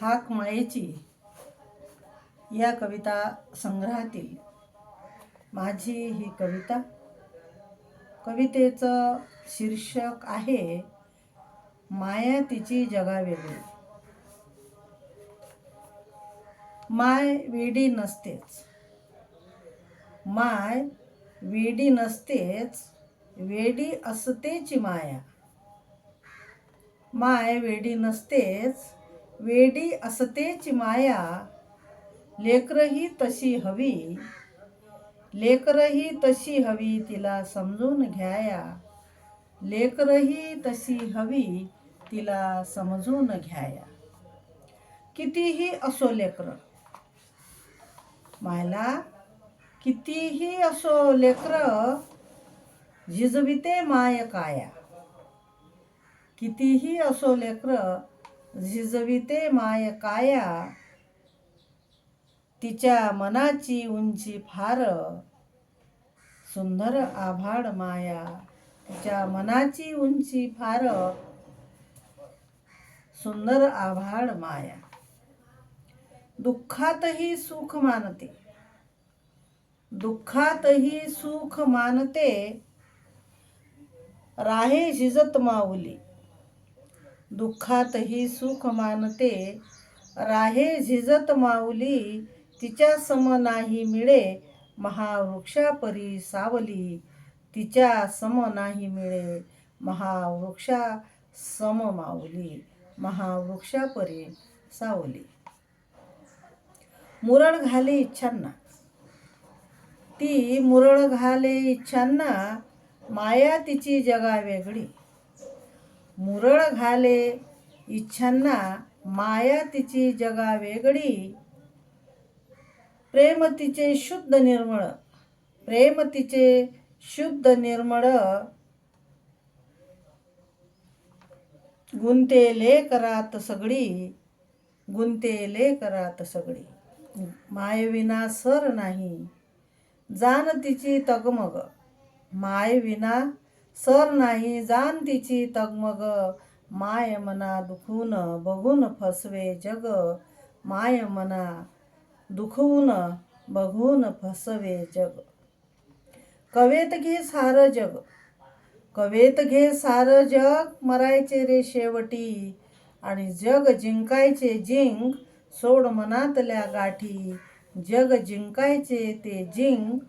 हाक मायेची या कविता संग्रहातील माझी ही कविता. कवितेचं शीर्षक आहे माया तिची जगावेगळी. माय वेडी नसतेच, माय वेडी नसतेच, वेडी असतेची माया. माय वेडी नसतेच, वेडी असतेची माया. लेकरही तशी हवी, लेकरही तशी हवी तिला समजून घ्याया. लेकरही तशी हवी तिला समजून घ्याया. कितीही असो लेकर, मायला कितीही असो लेकर, झिजविते माय काया. कितीही असो लेकर, झिजविते माय काया. तिच्या मनाची उंची फार, सुंदर आभाळ माया. तिच्या मनाची उंची फार, सुंदर आभाळ माया. दुःखातही सुख मानते, दुःखातही सुख मानते, राहे झिजत माऊली. दुःखातही सुख मानते, राहे झिजत माऊली. तिच्या सम नाही मिळे महावृक्षापरी सावली. तिच्या सम नाही मिळे महावृक्षा सम माऊली. महावृक्षापरी सावली. मुरळ घाले इच्छांना, ती मुरळ घाले इच्छांना, माया तिची जगावेगळी. मुरळ घाले इच्छांना, माया तिची जगावेगळी. प्रेम तिचे शुद्ध निर्मळ, प्रेम तिचे शुद्ध निर्मळ. गुंते लेकरात सगळी, गुंते लेकरात सगळी. मायविना सर नाही, जाण तिची तगमग. मायविना सर नाही, जाण तिची तगमग. माय मना दुखून बघून फसवे जग. माय मना दुखवून बघून फसवे जग. कवेत घे सार जग, कवेत घे सार जग. मरायचे रे शेवटी, आणि जग जिंकायचे जिंक. सोड मनातल्या गाठी, जग जिंकायचे ते जिंक.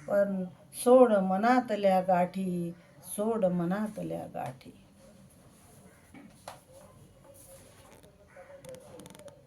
पण सोड मनातल्या गाठी, सोड मनातल्या गाठी.